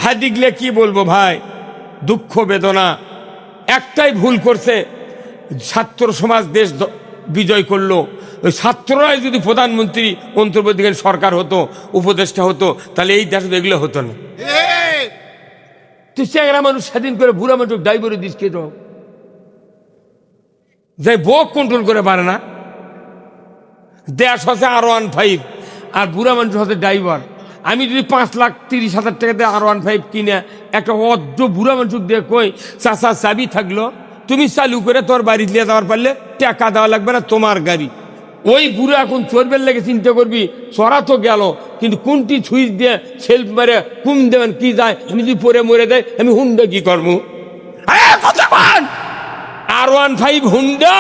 সাদিকলে কি বলবো ভাই, দুঃখ বেদনা। একটাই ভুল করছে, ছাত্র সমাজ দেশ বিজয় করলো, ওই ছাত্ররাই যদি প্রধানমন্ত্রী অন্তর্বর্তীকালীন সরকার হতো, উপদেষ্টা হতো, তাহলে এই দেশ এগুলো হতো না। তুই চেংরা মানুষ স্বাধীন করে বুড়া মানুষ ড্রাইভারে দিস কে তো যাই বক কন্ট্রোল করে পারে না। দেশ হচ্ছে R15 আর বুড়া মানুষ হচ্ছে ড্রাইভার। আমি যদি 5,30,000 টাকা দিয়ে R15 কিনে একটা অদ্য বুড়া মানুষ দিয়ে কই চাচা চাবি থাকলো, তুমি চালু করে তোর বাড়ি নিয়ে যাওয়ার পারলে টাকা দেওয়া লাগবে না, তোমার গাড়ি। ওই বুড়ো এখন চড়বের লেগে চিন্তা করবি, চড়া তো গেল, কিন্তু কোনটি সুইচ দিয়ে সেলফ মারে কুম দেবেন কি যায়, আমি যদি পরে মরে দেয় আমি হুন্ডা কি করবো? R15 হুন্ডা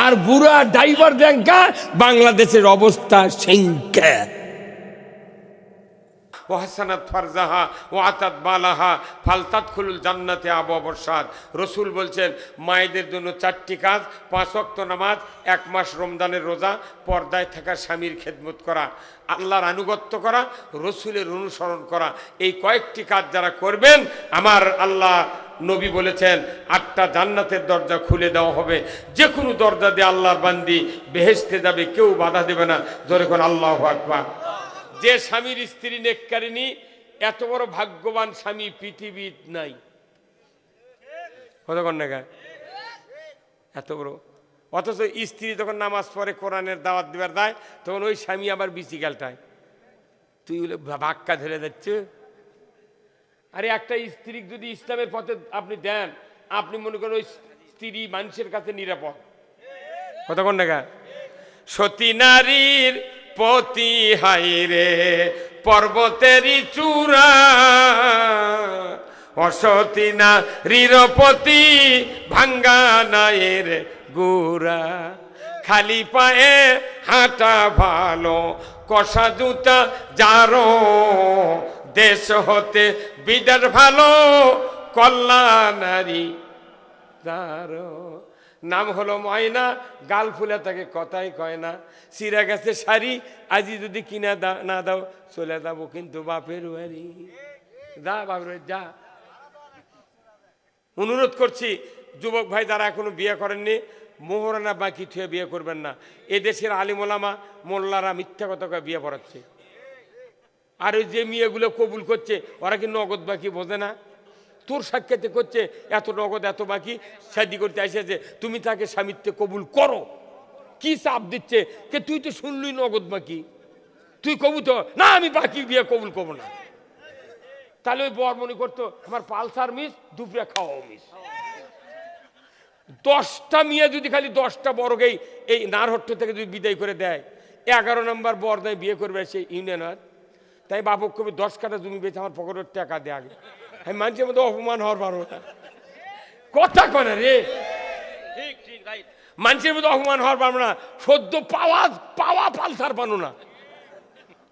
আর বুড়া ড্রাইভার ব্যাংকা, বাংলাদেশের অবস্থা সেঙ্কা। ওয়াহসানাত ফারজাহা ওয়াতাত বালাহা ফালতাদখুলুল জান্নাতে আবওয়াবুশ শাদ। রসুল বলছেন মায়েদের জন্য 4টি কাজ: 5 ওয়াক্ত নামাজ, 1 মাস রমজানের রোজা, পর্দায় থাকা স্বামীর খেদমত করা, আল্লাহর আনুগত্য করা, রসুলের অনুসরণ করা। এই কয়েকটি কাজ যারা করবেন, আমার আল্লাহ নবী বলেছেন 8টা জান্নাতের দরজা খুলে দেওয়া হবে। যে কোনো দরজা দিয়ে আল্লাহর বান্দি বেহেশতে যাবে, কেউ বাধা দেবে না। জোরে কোন আল্লাহু আকবার। যে স্বামীর স্ত্রী নেককারিনী, এত বড় ভাগ্যবান স্বামী পৃথিবীর নাই। কতক্ষণ না এত বড়, অথচ স্ত্রী যখন নামাজ পড়ে কোরআনের দাওয়াত দিবার দেয়, তখন ওই স্বামী আবার বিচিকালটায় তুই ভাক্কা ধরে যাচ্ছে। আরে একটা স্ত্রী যদি ইসলামের পথে আপনি দেন, আপনি মনে করেন ওই স্ত্রী মানুষের কাছে নিরাপদ। কতক্ষণ না সতী নারীর পতি হাইরে পর্বতেরই চূড়া, অসতী নারীর পতি ভাঙ্গা নায়ের গোড়া, খালি পায়ে হাঁটা ভালো কষা জুতা যারো, দেশ হতে বিদেশ ভালো কল্যাণারী যারো। নাম হলো ময়না, গাল ফুলে তাকে কথাই কয় না, সিরা গেছে শাড়ি, আজি যদি কিনা না দাও চলে যাবো কিন্তু বাপের বাড়ি। যা বাপের যা। অনুরোধ করছি যুবক ভাই যারা এখনো বিয়ে করেননি, মোহরানা বাকি থুয়ে বিয়ে করবেন না। এদেশের আলিম ওলামা মোল্লারা মিথ্যা কথা কয়ে বিয়ে পড়াচ্ছে। আর ওই যে মেয়েগুলো কবুল করছে, ওরা কি নগদ বাকি বোঝে না? তোর সাক্ষাতে করছে এত নগদ এত বাকি, শাদি করতে এসেছে, তুমি তাকে স্বামীত্বে কবুল করো। কি চাপ দিচ্ছে কে, তুই তো শুনলি নগদ বাকি, তুই কবু তো না, আমি বাকি বিয়ে কবুল করবো না। তাহলে ওই বর মনে করতো আমার পালসার মিস, দুপুরে খাওয়াও মিস। 10টা মেয়ে যদি খালি 10টা বড়কেই এই নারহট্ট থেকে যদি বিদায় করে দেয়, 11 নম্বর বর দেয় বিয়ে করবে সেই ইউনিয়ন। আর তাই বাপক কবি 10 কাঠা জমি বেঁচে আমার পকেটের টাকা দেয় আগে, আমি মানুষের মধ্যে অপমান হওয়ার পারবো না। কথা কয় রে, মানুষের মধ্যে অপমান হওয়ার পারবো না। সদ্য পাওয়া পালসার পানো না,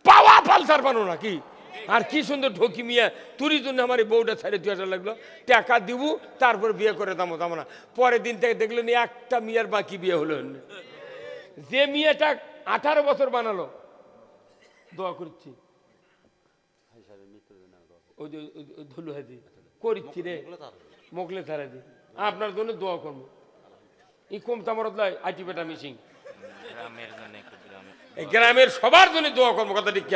পাওয়া পালসার পানো না কি? আর কি সুন্দর ঢোকি মিয়া, তুরির জন্য আমার এই বউটা 2,500 লাগলো, টাকা দিব তারপর বিয়ে করে দামো দামো না। পরের দিন থেকে দেখলেন একটা মেয়ের বাকি বিয়ে হলো। যে মেয়েটা 18 বছর বানালো, দোয়া করছি ওই যে ধুলু হাজি করিচ্ছি রে, মোগলে থারা দি আপনার জন্য দোয়া করবো। ই কম তামরত লাই আইটি বেটা মিসিং গ্রামের সবার জন্য দোয়া করবো। কথা ঠিক,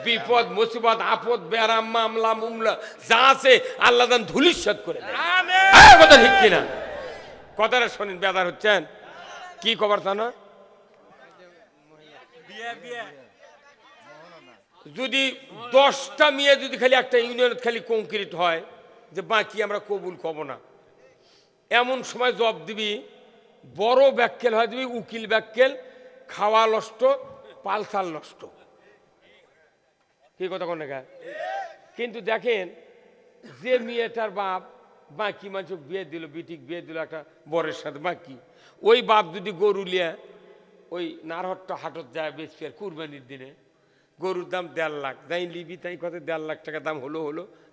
বিপদ মুসিবত আপদ বেড়াম মামলা মুমলা যা আছে আল্লাহ দান ধুলিস্বাদ করে দেয়। কথা ঠিক কিনা? কথাটা শোনেন, বেদার হচ্ছেন কি খবর তা না? যদি 10টা মেয়ে যদি খালি একটা ইউনিয়ন খালি কংক্রিট হয় যে বাকি আমরা কবুল করব না, এমন সময় জব দিবি, বড় ব্যাক্কেল হয় দিবি, উকিল ব্যাক্কেল, খাওয়া নষ্ট, পালসার নষ্ট। কি কথা কোন না? কিন্তু দেখেন যে মেয়েটার বাপ বাকি মানুষ বিয়ে দিল, বিটিক বিয়ে দিল একটা বরের সাথে, বাকি ওই বাপ যদি গরু লিয়া ওই নারহট্ট হাটত যায় বেশি, আর কুরবানির দিনে গরুর দাম 1.5 লাখ, যাই লিবি তাই কত 1.5 লাখ টাকা দাম হলো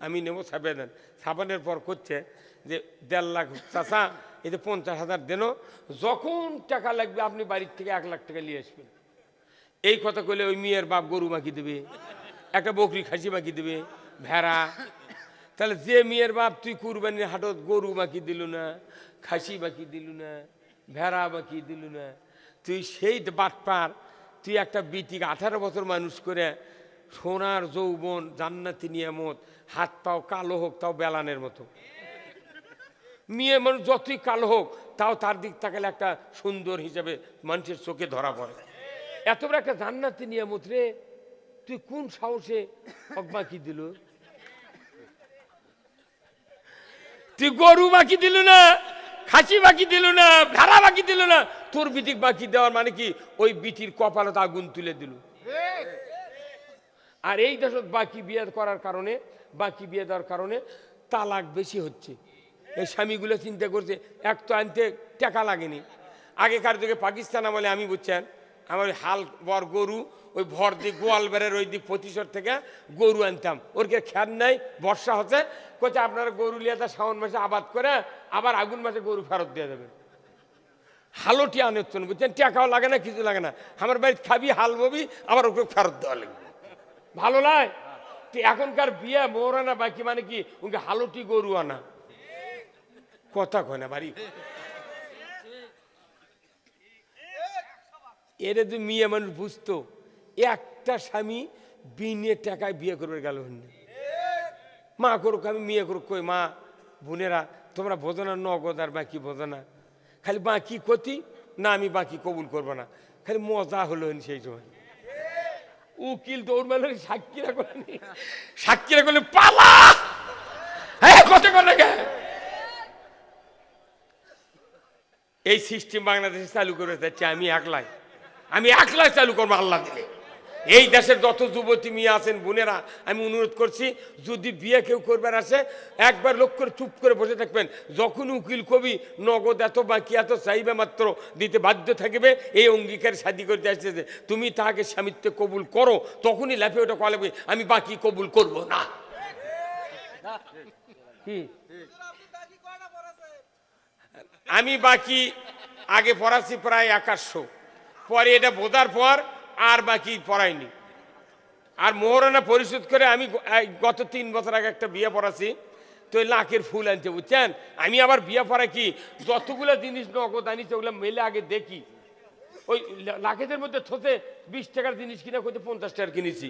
আমি নেবো, ছাপে দেন। ছাপানোর পর করছে যে 1.5 লাখ চাষা, এই যে 50,000 দেন, যখন টাকা লাগবে আপনি বাড়ির থেকে 1 লাখ টাকা নিয়ে আসবেন। এই কথা কইলে ওই মেয়ের বাপ গরু মাখি দেবে, একটা বকরি খাসি মাখি দেবে, ভেড়া, তাহলে যে মেয়ের বাপ তুই কুরবানির হাটত গরু বাকি দিল না, খাসি বাকি দিল না, ভেড়া বাকি দিল না, তুই সেই বাটপার, তুই একটা বিটিকে 18 বছর মানুষ করে সোনার যৌবন জান্নাতি নিয়ামত, হাত পাও কালো হোক তাও বেলানের মতো, মেয়ে মানুষ যতই কালো হোক তাও তার দিক তাকালে একটা সুন্দর হিসাবে মানুষের চোখে ধরা পড়ে। এত বড় একটা জান্নাতি নিয়ামত রে, তুই কোন সাহসে বাকি দিল? তুই গরু বাকি দিল না, খাসি বাকি দিল না, ভেড়া বাকি দিল না, তোর বিটিক বাকি দেওয়ার মানে কি ওই বিটির কপালত আগুন তুলে দিল। আর এই দেশত বাকি বিয়ে করার কারণে, বাকি বিয়ে দেওয়ার কারণে তালাক বেশি হচ্ছে। এই স্বামীগুলো চিন্তা করছে এক তো আনতে টাকা লাগেনি। আগেকার যুগে পাকিস্তান আমলে আমি বুঝছেন আমার হাল বর গরু ওই ভর দিক গোয়ালবাড়ের ওই দিক প্রতিশোধ থেকে গরু আনতাম, ওর কে খ্যার নাই, বর্ষা হচ্ছে, কোথায় আপনারা গরু লিয়ে তা শ্রাবণ মাসে আবাদ করে আবার আগুন মাসে গরু ফেরত দিয়ে দেবেন। হালটি আনছেন বুঝছেন, টাকাও লাগে না, কিছু লাগে না, আমার বাড়িতে খাবি হাল ববি আবার ওকে ফেরত দেওয়া লাগবে, ভালো নয়? এখনকার বিয়ে মোহরানা বাকি মানে কি ওকে হালটি গরু আনা, কথা কয় না বাড়ি। এর যে মেয়ে মানুষ বুঝতো একটা স্বামী বিনে টাকায় বিয়ে করবে গেল, মা করুক আমি মেয়ে করুক, কই মা বোনেরা তোমরা বোঝো না নগদ আর বাকি বোঝো না, খালি বাকি ক্ষতি না, আমি বাকি কবুল করবো না, খালি মজা হলো সেই সময়। উকিল দৌড় মেলে সাক্ষীরা করেনি, সাক্ষীরা করলে পালা, হ্যাঁ কত করে এই সিস্টেম বাংলাদেশে চালু করে যাচ্ছে। আমি একলাই চালু করবো আল্লাহ দিলে। এই দেশের যত যুবতী মেয়ে আছেন বোনেরা, আমি অনুরোধ করছি যদি বিয়ে কেউ করবার আসে একবার লোক করে চুপ করে বসে থাকবেন, যখন উকিল কবি নগদ এত বাকি এত চাইবে মাত্র দিতে বাধ্য থাকবে, এই অঙ্গীকার শাদী করতে আসছে তুমি তাকে স্বামিত্বে কবুল করো, তখনই লাফে ওটা কলাবে আমি বাকি কবুল করব না। কি আমি বাকি আগে পড়াচ্ছি প্রায় 2100, পরে এটা বোঝার পর আর বাকি পড়াইনি। আর মোহরানা পরিশোধ করে আমি গত 3 বছর আগে একটা বিয়ে পড়াছি, তো ওই লাখের ফুল আনতে বুঝছেন। আমি আবার বিয়ে পড়া কি যতগুলো জিনিস নগদ আনিছে ওগুলো মেলে আগে দেখি, ওই লাখের মধ্যে থতে 20 টাকার জিনিস কিনা করতে 50 টাকার কিনেছি,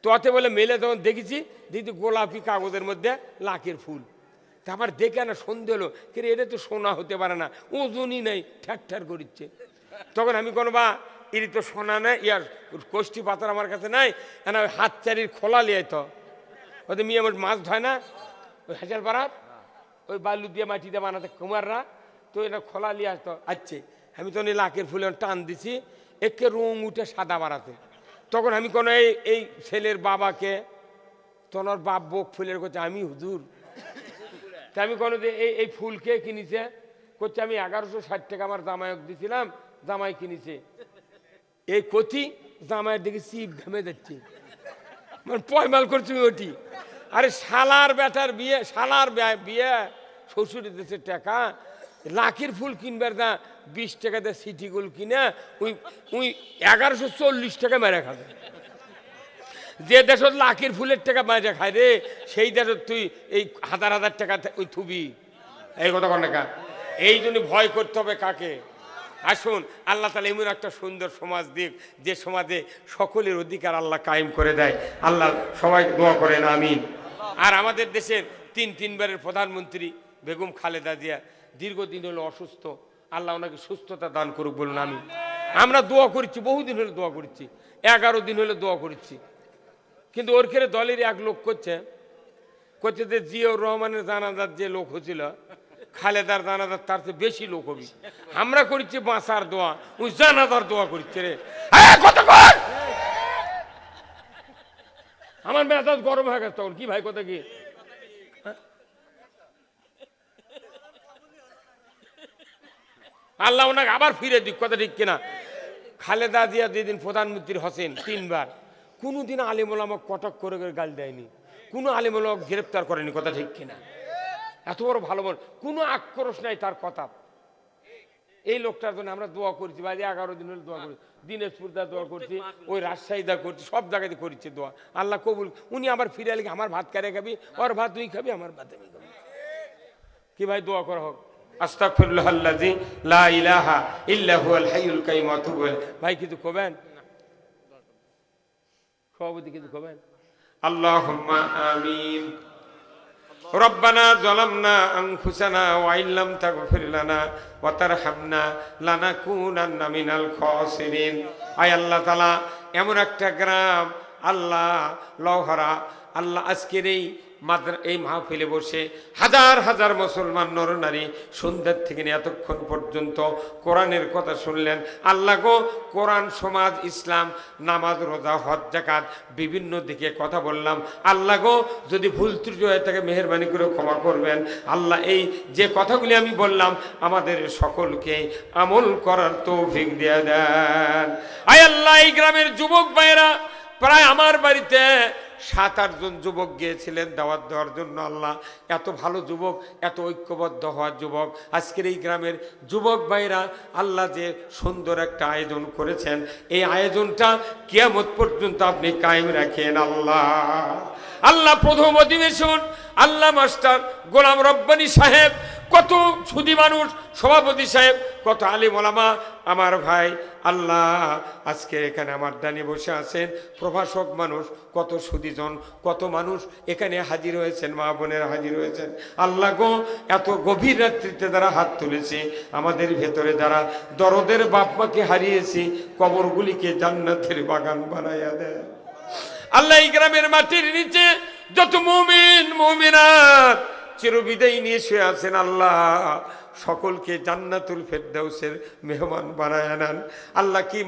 তো অতে বলে মেলে তখন দেখেছি দিদি গোলাপি কাগজের মধ্যে লাখের ফুল। তারপর দেখে না সন্ধে হলো, কিন্তু এটা তো সোনা হতে পারে না, ওজনই নেই, ঠ্যার ঠ্যার করিচ্ছে। তখন আমি কোনো বা এর তো সোনা নেই, ইয়ার কোষ্ঠী পাথর আমার কাছে নাই, না ওই হাত চারির খোলা লিয়ে তো ওতে মেয়ে আমার মাছ ধয় না ওই হাজার পাড়ার ওই বালু দিয়ে মাটি দিয়ে বানাতে কুমাররা, তো এটা খোলা লিয়ে আসতো। আচ্ছা আমি তো লাখের ফুলে টান দিছি, একে রং উঠে সাদা বাড়াতে। তখন আমি কোনো এই ছেলের বাবাকে, তোর বাপ বোক ফুলের করছে, আমি হুজুর তা আমি কোনো এই ফুল কে কিনেছে করছে, আমি 1160 টাকা আমার জামাইক দিছিলাম, জামাই কিনেছে। এই কথি জামাইয়ের দিকে চিপ ঘেমে যাচ্ছে, মানে পয়মাল করছি ওটি। আরে শালার বেটার বিয়ে, শালার বিয়ে শ্বশুর দেশের টাকা, লাখের ফুল কিনবার না 20 টাকা দিয়ে সিটি গোল কিনে ওই 1140 টাকা মেরে খাবে। যে দেশত লাখের ফুলের টাকা মেরে খায় রে, সেই দেশত তুই এই হাজার হাজার টাকা ওই থুবি, এই কথা কন টাকা। এই জন্য ভয় করতে হবে কাকে? আসুন আল্লাহ তাআলা এমন একটা সুন্দর সমাজ দিক যে সমাজে সকলের অধিকার আল্লাহ কায়েম করে দেয়। আল্লাহ সবাই দোয়া করেন আমিন। আর আমাদের দেশের 3 বারের প্রধানমন্ত্রী বেগম খালেদা জিয়া দীর্ঘদিন হলো অসুস্থ, আল্লাহ ওনাকে সুস্থতা দান করুক বলুন আমিন। আমরা দোয়া করছি, বহুদিন হলে দোয়া করছি, 11 দিন হলে দোয়া করছি, কিন্তু ওর খেলে দলের এক লোক করছে যে জিয়াউর রহমানের জানাজার যে লোক হয়েছিল খালেদার জানাজার তার চেয়ে বেশি লোক হবি। আমরা করছি বাঁচার দোয়া, ওই জানাজার দোয়া করছে রে। আমার মেজাজ গরম হয়ে গেছে তখন, কি ভাই কথা কি আল্লাহ ওনাকে আবার ফিরে দিক, কথা ঠিক কিনা? খালেদা জিয়া যেদিন প্রধানমন্ত্রী হসেন 3 বার, কোনোদিন আলেম ওলামা কটক করে গাল দেয়নি, কোনো আলেম ওলামা গ্রেপ্তার করেনি, কথা ঠিক কিনা? এত বড় ভালো মন, কোনো আক্রোশ নাই তার কথা। এই লোকটার জন্য আমরা দোয়া করছি ভাই, 11 দিন হলে দোয়া করি, দিনাজপুরদা দোয়া করছি, ওই রাজশাহীদা করছি, সব জায়গাতে করছি দোয়া, আল্লাহ কবুল। উনি আবার ফিরে এলে আমার ভাত কারে খাবি, ওর ভাত তুই খাবি, আমার ভাত আমি খাবি। কি ভাই দোয়া করা হোক। আস্তাগফিরুল্লাহাল্লাযী লা ইলাহা ইল্লা হুয়াল হাইয়ুল কাইয়্যুম ওয়া আতুবু ইলাইহি। ভাই কিছু কবেন? সভাপতি কিছু কবেন? আল্লাহুম্মা আমিন। রব্বানা যালামনা আনফুসানা ওয়া ইল্লাম তাগফির লানা ওয়া তারহামনা লানাকুনান্না মিনাল খাসিরিন। আয় আল্লাহ তাআলা, এমন একটা গ্রাম আল্লাহ লওহরা, আল্লাহ আজকের এই মাহফিলে বসে হাজার হাজার মুসলমান নর নারী সন্ধ্যার থেকে এতক্ষণ পর্যন্ত কোরআনের কথা শুনলেন। আল্লাহ গো, কোরআন, সমাজ, ইসলাম, নামাজ, রোজা, হজ, যাকাত, বিভিন্ন দিকে কথা বললাম। আল্লাহ গো, যদি ভুল ত্রুটি হয়ে থাকে মেহেরবানি করে ক্ষমা করবেন। আল্লাহ, এই যে কথাগুলি আমি বললাম আমাদের সকলকে আমল করার তৌফিক দিয়ে দেন। আয় আল্লাহ, এই গ্রামের যুবক ভাইয়েরা প্রায় আমার বাড়িতে 7-8 জন যুবক গিয়েছিলেন দাওয়াত দেওয়ার জন্য। আল্লাহ, এত ভালো যুবক, এত ঐক্যবদ্ধ হওয়ার যুবক, আজকের এই গ্রামের যুবক ভাইরা আল্লাহ যে সুন্দর একটা আয়োজন করেছেন, এই আয়োজনটা কিয়ামত পর্যন্ত আপনি কায়েম রাখেন আল্লাহ। আল্লাহ, প্রথম অধিবেশন আল্লাহ মাস্টার গোলাম রব্বানী সাহেব, কত সুধী মানুষ, সভাপতি সাহেব, কত আলিম ওলামা, আমার ভাই আল্লাহ আজকে এখানে আমার ডানে বসে আছেন প্রভাষক মানুষ, কত সুধীজন, কত মানুষ এখানে হাজির হয়েছেন, মা বোনেরা হাজির হয়েছেন। আল্লাহ গো, এত গভীর রাত্রিতে যারা হাত তুলেছে, আমাদের ভেতরে যারা দরদের বাপ মাকে হারিয়েছি, কবরগুলিকে জান্নাতের বাগান বানাইয়া দেয় আল্লাহ। এই গ্রামের মাটির নিচে যত মুমিন মুমিনাত চিরবিদায় নিয়ে শুয়ে আছেন, আল্লাহ সকলকে জান্নাতুল ফেরদাউসের মেহমান বানায় নেন আল্লাহ। কি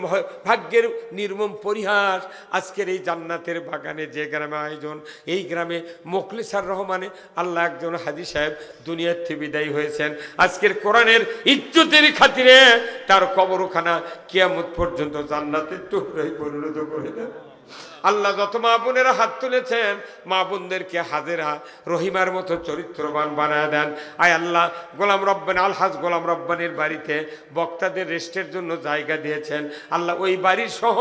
ভাগ্যের নির্মম পরিহাস, আজকের এই জান্নাতের বাগানে যে গ্রামে আয়োজন, এই গ্রামে মোখলেসার রহমানে আল্লাহ একজন হাজী সাহেব দুনিয়ার থেকে বিদায় হয়েছেন। আজকের কোরআনের ইজ্জতের খাতিরে তার কবরখানা কিয়ামত পর্যন্ত জান্নাতের টুকরায় পরিণত করে দেন আল্লাহ। যত মা বোনেরা হাত তুলেছেন, মা বোনদেরকে হাজেরা রহিমার মতো চরিত্রবান বানায় দেন। আয় আল্লাহ, গোলাম রব্বানী আলহাজ গোলাম রব্বানীর বাড়িতে বক্তাদের রেস্টের জন্য জায়গা দিয়েছেন আল্লাহ। ওই বাড়ির সহ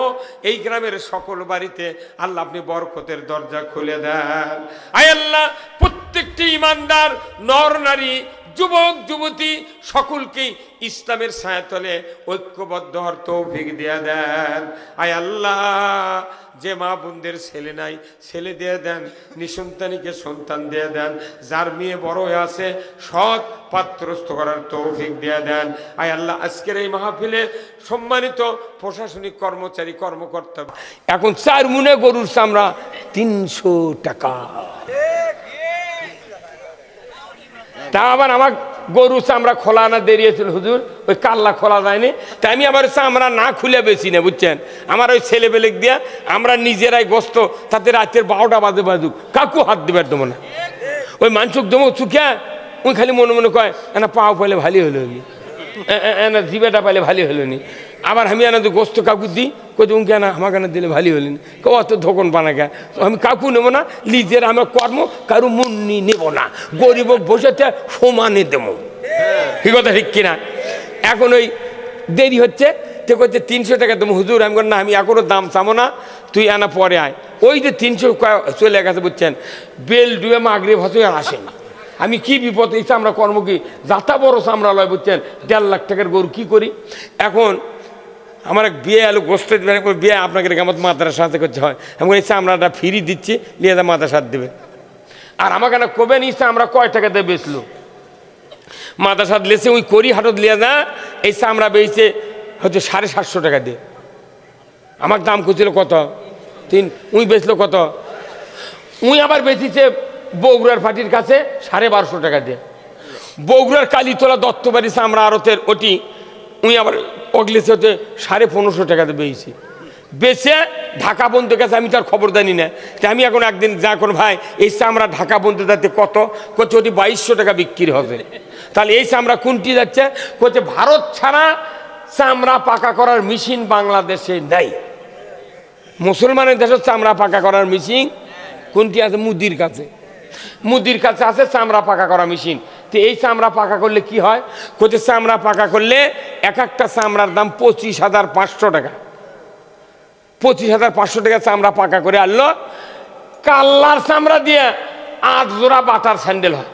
এই গ্রামের সকল বাড়িতে আল্লাহ আপনি বরকতের দরজা খুলে দেন। আয় আল্লাহ, প্রত্যেকটি ইমানদার নর নারী, যুবক যুবতী সকলকেই ইসলামের ছায়াতলে ঐক্যবদ্ধ হওয়ার তৌফিক দিয়ে দেন। আয় আল্লাহ, যে মা বোনদের ছেলে নাই ছেলে দিয়ে দেন, নিঃসন্তানীকে সন্তান দিয়ে দেন, যার মেয়ে বড় হয়ে আছে সৎ পাত্রস্থ করার তৌফিক দিয়ে দেন। আয় আল্লাহ, আজকের এই মাহফিলে সম্মানিত প্রশাসনিক কর্মচারী কর্মকর্তা, এখন 4 মুনে গরুর চামড়া 300 টাকা, তা আবার আমার গরু চামড়া খোলা না দেরিয়েছিল হুজুর, ওই কাল্লা খোলা যায়নি, তাই আমি আবার চামড়া না খুলে বেশি না, বুঝছেন। আমার ওই ছেলে বেলেক দিয়া আমরা নিজেরাই গোস্ত, তাতে রাতের 12টা বাজে বাজুক, কাকু হাত দেবার দেবো না, ওই মানসুক দেবো চুকিয়া, ওই খালি মনে মনে কয় না পাও পাইলে ভালো হলো নি, না জিবেটা পাইলে ভালো হলো নি। আবার আমি এনে তো গোস্ত কাকু দিই, কই উনকে না আমাকে না দিলে ভালো হলো নি, অত ধোকন বানাকে আমি কাকু নেবো না, নিজের আমার কর্ম কারু মুন্নি নেব না, গরিব বসেতে সমানে দেবো, ঠিক কথা ঠিক কিনা। এখন ওই দেরি হচ্ছে, তো করছে 300 টাকা দেবো হুজুর। আমি না, আমি এখনো দাম চামো না, তুই আনা পরে আয়। ওই যে 300 চলে গেছে, বুঝছেন, বেল ডুবে মাগরে ভাতে আর আসেনি। আমি কি বিপদ, এই চামড়া কর্ম কি যাতা বড় চামড়া লয়, বুঝছেন, 1.5 লাখ টাকার গরু কি করি। এখন আমার এক বিয়ে আলু গোস্ত দেবেন, বিয়ে আপনাকে আমার মাদ্রাসার সাথে করতে হয়, আমি এই চামড়াটা ফ্রি দিচ্ছি, নিয়ে যা মাদ্রাসার দেবে। আর আমাকে না কবেন এই চামড়া কয় টাকা দিয়ে বেচলো, মাদ্রাসাত লেছে ওই করি হাটত লিয়ে যা, এই চামড়া বেচছে হয়তো 750 টাকা দিয়ে। আমার দাম খুঁজছিল কত, 3, উই বেচলো কত, উই আবার বেচিছে বগুড়ার ফাটির কাছে 1250 টাকা দিয়ে। বগুড়ার কালীতলা দত্তবাড়ি চামড়া আড়তের ওটি উই আবার অগলেছে হচ্ছে 1550 টাকাতে বেয়েছি, বেচে ঢাকা বন্ধু কাছে আমি তার খবর জানি না। তাই আমি এখন একদিন যা কোন ভাই এই চামড়া ঢাকা বন্ধু যাতে কত করছে, ওটি 2200 টাকা বিক্রি হবে। তাহলে এই চামড়া কোনটি যাচ্ছে, করছে ভারত ছাড়া চামড়া পাকা করার মেশিন বাংলাদেশে নাই। মুসলমানের দেশের চামড়া পাকা করার মেশিন কোনটি আছে, মুদির কাছে, মুদির কাছে আছে চামড়া পাকা করা মেশিন। তো এই চামড়া পাকা করলে কি হয়? কোথায় চামড়া পাকা করলে এক একটা চামড়ার দাম 25,500 টাকা। 25,500 টাকা চামড়া পাকা করে আনলো। কাল্লার চামড়া দিয়ে 8 জোড়া বাটার স্যান্ডেল হয়।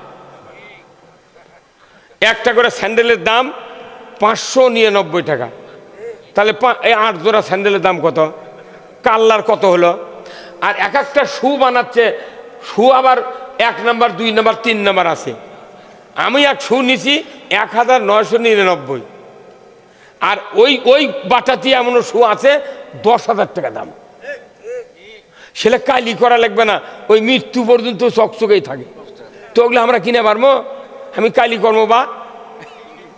একটা করে স্যান্ডেলের দাম 599 টাকা। তাহলে এই 8 জোড়া স্যান্ডেলের দাম কত? কাল্লার কত হলো? আর এক একটা শু বানাচ্ছে, শু আবার 1 নাম্বার 2 নাম্বার 3 নাম্বার আছে। আমি এক শু নিছি 1999। আর ওই বাটাতে এমন শু আছে 10,000 টাকা দাম। সেটা কালি করা লাগবে না, ওই মৃত্যু পর্যন্ত চকচকেই থাকে। তো ওগুলো আমরা কিনে পারবো? আমি কালি করবো বা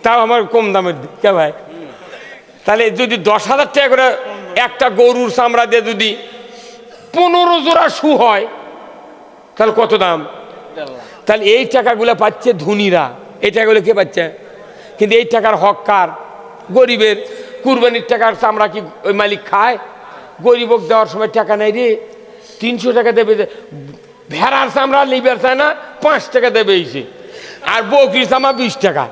তাও আমার কম দামের কে ভাই? তাহলে যদি 10,000 টাকা করে একটা গরুর চামড়া দিয়ে যদি 15 জোড়া শু হয় তাহলে কত দাম? তাহলে এই টাকাগুলো পাচ্ছে ধনীরা, এই টাকাগুলো কে পাচ্ছে? কিন্তু এই টাকার হক কার? গরিবের। কুরবানির টাকার চামড়া কি ওই মালিক খায়? গরিবক দেওয়ার সময় টাকা নেই রে, 300 টাকা দেবে। ভেড়ার চামড়া লিবার চায় না, 5 টাকা দেবে এসে। আর বকরির চামড়া 20 টাকা।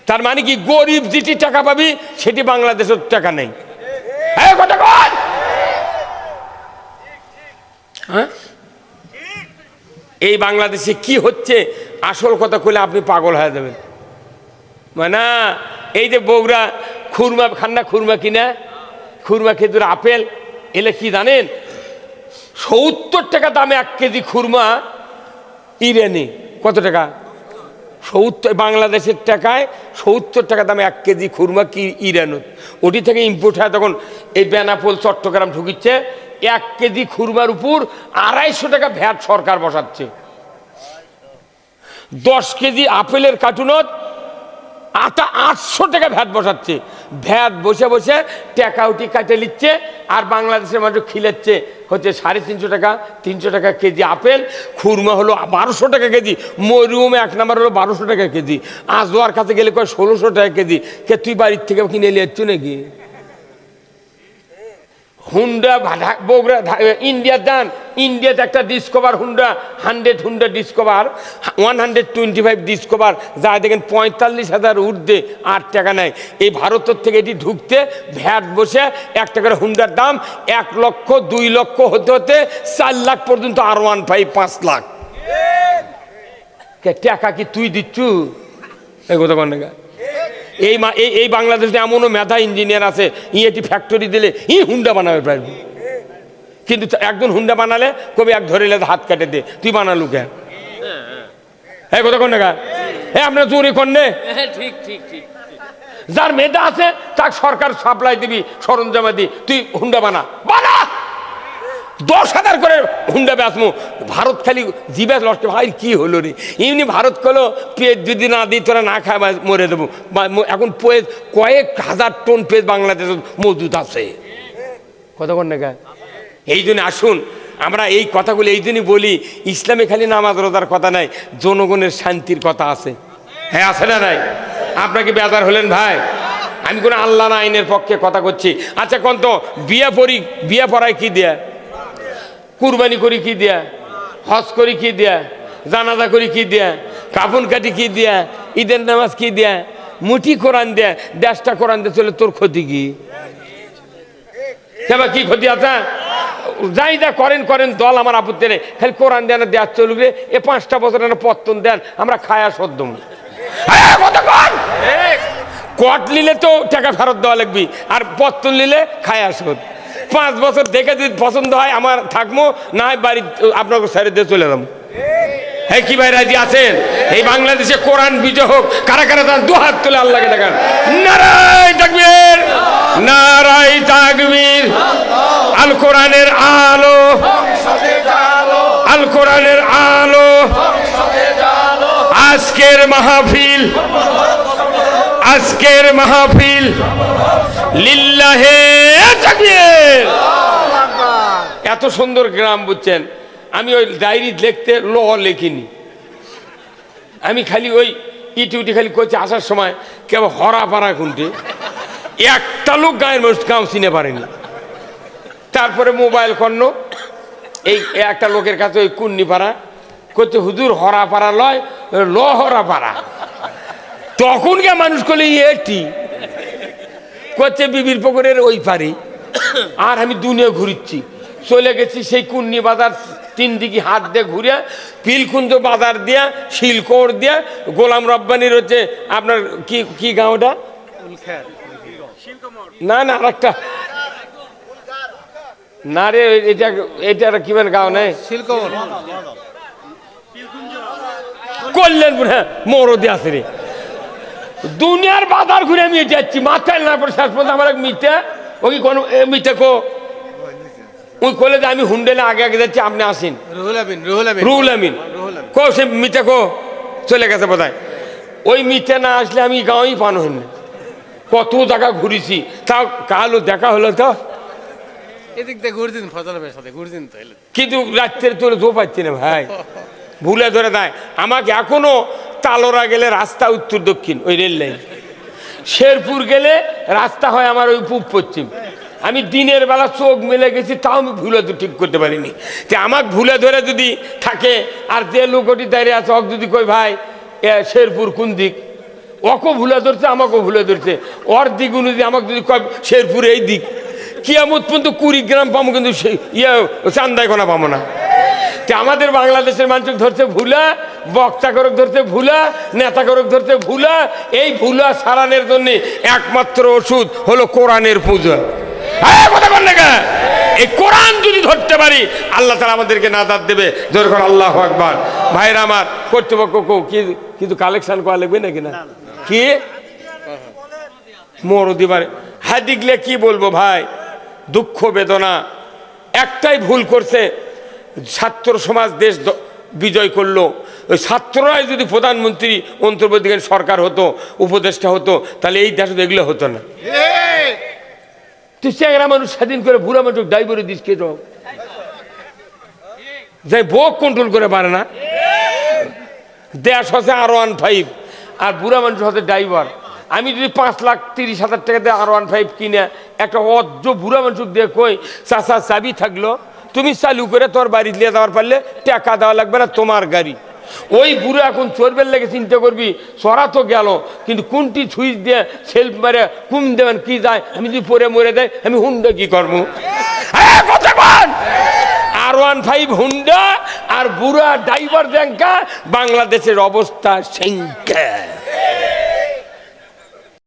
তার মানে কি গরিব যেটি টাকা পাবি সেটি বাংলাদেশের টাকা নেই। হ্যাঁ, এই বাংলাদেশে কি হচ্ছে আসল কথা কইলে আপনি পাগল হয়ে যাবেন। মানে এই যে বউরা খুরমা খান না, খুরমা কিনা, খুরমা খেজুর আপেল এলে কি জানেন? 70 টাকা দামে 1 কেজি খুরমা ইরানি। কত টাকা? 70 বাংলাদেশের টাকায় 70 টাকা দামে 1 কেজি খুরমা কি ইরানত। ওটি থেকে ইম্পোর্ট হয়। তখন এই বেনাপোল চট্টগ্রাম ঢুকিচ্ছে। 1 কেজি খুরমার উপর 250 টাকা ভ্যাট সরকার বসাচ্ছে। 10 কেজি আপেলের কার্টুনত 800 টাকা ভ্যাট বসাচ্ছে। ভ্যাট বসে বসে টাকা উঠি কাটে নিচ্ছে। আর বাংলাদেশের মানুষ খিলাচ্ছে হচ্ছে 350 টাকা 300 টাকা কেজি আপেল। খুরমা হলো 1200 টাকা কেজি। মরিয়মে 1 নাম্বার হলো 1200 টাকা কেজি। আজওয়ার কাছে গেলে কয় 1600 টাকা কেজি। কে তুই বাড়ির থেকে কিনে নিয়ে যাচ্ছ নাকি? হুন্ডা বগুড়া ইন্ডিয়া যান, ইন্ডিয়াতে একটা discover Honda 100 Honda discover 125 discover যা দেখেন 45,000 ঊর্ধ্বে 8 টাকা নেয়। এই ভারতের থেকে এটি ঢুকতে ভ্যাট বসে 1 টাকার হুন্ডার দাম 1 লক্ষ 2 লক্ষ হতে হতে 4 লাখ পর্যন্ত। R15 5 লাখ টাকা কি তুই দিচ্ছু? এই কথা কন না। এই বাংলাদেশে এমনও মেধা ইঞ্জিনিয়ার আছে, এটি ফ্যাক্টরি দিলে হুন্ডা বানাবে পারবি। কিন্তু একজন হুন্ডা বানালে কবি এক ধরে হাত কাটে দে, তুই বানালু কে? এই কথা কন না। আপনার চুরি করলে ঠিক ঠিক ঠিক। যার মেধা আছে তাকে সরকার সাপ্লাই দিবি, সরঞ্জামা দি, তুই হুন্ডা বানা। 10,000 করে হুন্ডা বেচমু। ভারত খালি জিবে লষ্ট। ভাই কি হলো রে? এমনি ভারত কলো পেজ যদি না দিই তোরা না খায় মরে দেবো। এখন পেজ কয়েক হাজার টন পেজ বাংলাদেশে মজুদ আছে। কতক্ষণ না? এই জন্য আসুন আমরা এই কথাগুলো এই জন্যই বলি, ইসলামে খালি নামাজ রোজার কথা নাই, জনগণের শান্তির কথা আছে। হ্যাঁ, আছে না নাই? আপনাকে বেজার হলেন ভাই? আমি কোনো আল্লাহ না আইনের পক্ষে কথা করছি। আচ্ছা কোন তো বিয়ে পড়ায় কি দেয়া? কুরবানি করি কি দেয়া? হজ করি কি দেয়া? জানাজা করি কি দেয়া? কাফন কাটি কি দেয়া? ঈদের নামাজ কি দেয়া? মুঠি কোরআন দেয়া। 10টা কোরআন দিয়ে চলে, তোর ক্ষতি কি? কি ক্ষতি আছে? যাই যা করেন করেন, দল আমার আপত্তি নেই, খালি কোরআন দেন দেওয়ার চলুক রে। 5টা বছর পত্তন দেন, আমরা খায়া সদ্য কট নিলে তো টাকা ফেরত দেওয়া লাগবি, আর পত্তন নিলে খায়া শোধ। 5 বছর দেখে যদি পছন্দ হয় আমার থাকবো, না হয় বাড়ি আপনাকে ছেড়ে দিয়ে চলে যাবো। হ্যাঁ কি ভাই রাজি আছেন? এই বাংলাদেশে কোরআন বিজয় হোক। কারা কারা যান 2 হাত তুলে আল্লাহকে দেখান। নারায়ে তাকবীর, নারায়ে তাকবীর। আল কোরআনের আলো, আল কোরআনের আলো। আজকের মাহফিল, আজকের মাহফিল লিল্লাহে তাকবীর। এত সুন্দর গ্রাম বুঝছেন। আমি ওই ডায়েরি লিখতে লেখিনি, আমি খালি ওই ইটি খালি করছি। আসার সময় কেবল হরাপাড়া খুঁটে একটা লোক গায়ের মানুষ গাঁও চিনে পারেনি। তারপরে মোবাইল কর্ণ এই একটা লোকের কাছে ওই কুন্নিপাড়া করতে, হুজুর হরাপাড়া লয়, লহরা পাড়া। তখন কে মানুষ করলে এটি করছে বিবির পুকুরের ওই পারি, আর আমি দুনিয়া ঘুরিচ্ছি। চলে গেছি সেই কুন্নি বাজার, 3 দিকে হাত দিয়ে ঘুরে পিলকুঞ্জ বাজার দিয়া, শিলকোর দিয়া, গোলাম রব্বানির হচ্ছে আপনার কি কি গাঁওটা, না না আরেকটা না রে, এটা এটা কি মানে গাঁও নেই, কল্যাণপুর, হ্যাঁ মরদি আছে রে। দুনিয়ার বাজার ঘুরে আমি যাচ্ছি, মাথায় না পড়ে শেষ পর্যন্ত আমার এক মিটে, ওই কোন মিটে কো ওই কলে যে আমি হুন্ডেলে আগে আগে যাচ্ছি, আপনি আসেন। রুহুল আমিন কো সে মিটে কো চলে গেছে বোধহয়। ওই মিটে না আসলে আমি গাঁওই পানো হইনি, কত জায়গা ঘুরেছি, তাও কালও দেখা হলো তো এদিক দিয়ে ঘুরছেন ফজলের সাথে ঘুরছেন তো, কিন্তু রাত্রে তোরে তো পাচ্ছি না ভাই, ভুলে ধরে দেয় আমাকে। এখনো তালোরা গেলে রাস্তা উত্তর দক্ষিণ ওই রেল লাইন, শেরপুর গেলে রাস্তা হয় আমার ওই পূব পশ্চিম। আমি দিনের বেলা চোখ মেলে গেছি, তাও আমি ভুলে তো ঠিক করতে পারিনি। যে আমাকে ভুলে ধরে যদি থাকে, আর যে লোকটি দাঁড়িয়ে আছে অক যদি কই ভাই শেরপুর কোন দিক, ওকে ভুলে ধরছে, আমাকেও ভুলে ধরছে। ওর দিক অনুযায়ী আমাকে যদি কয় শেরপুর এই দিক, কিয়ামত পর্যন্ত 20 গ্রাম পাবো, কিন্তু চান্দায় কোনা পাবো না। আমাদের বাংলাদেশের মানুষ ধরছে ভুলা, বক্তা করক ধরছে ভুলা, নেতা করক ধরছে ভুলা। এই ভুলা সারানোর জন্য একমাত্র ওষুধ হলো কোরআনের পূজা। এই কোরআন যদি ধরতে পারি, আল্লাহ তাআলা আমাদেরকে নাজাত দেবে। জোর করে আল্লাহু আকবার। ভাইরা আমার, কর্তৃপক্ষ কিন্তু কালেকশন করা লাগবে নাকি না, কি মোর দিবারে হ্যাঁ দিগলে কি বলবো ভাই, দুঃখ বেদনা। একটাই ভুল করছে, ছাত্র সমাজ দেশ বিজয় করলো। ওই ছাত্ররাই যদি প্রধানমন্ত্রী, অন্তর্বর্তীকালীন সরকার হতো, উপদেষ্টা হতো, তাহলে এই দেশ এগুলো হতো না। তুই চেংরা মানুষ স্বাধীন করে বুড়া মানুষ ড্রাইভারে দিস, কে যাই বক কন্ট্রোল করে পারে না। দেশ হচ্ছে R15 আর বুড়া মানুষ হচ্ছে ড্রাইভার। আমি যদি 5,30,000 টাকা দিয়ে R15 কিনে একটা অজ্জ বুড়া মানুষ দিয়ে কই চাচা চাবি থাকলো, তুমি চালু করে তোর বাড়ি নিয়ে যাওয়ার পারলে টাকা দেওয়া লাগবে না, তোমার গাড়ি। ওই বুড়ো এখন চোরবের লেগে চিন্তা করবি, চড়া তো গেল, কিন্তু কোনটি সুইচ দিয়ে সেলফ মারে কুম দেবেন কি যায়, আমি যদি পরে মরে দেয় আমি হুন্ডা কি করবো? R15 হুন্ডা আর বুড়া ড্রাইভার জ্যাঙ্কা, বাংলাদেশের অবস্থা সেঙ্কা।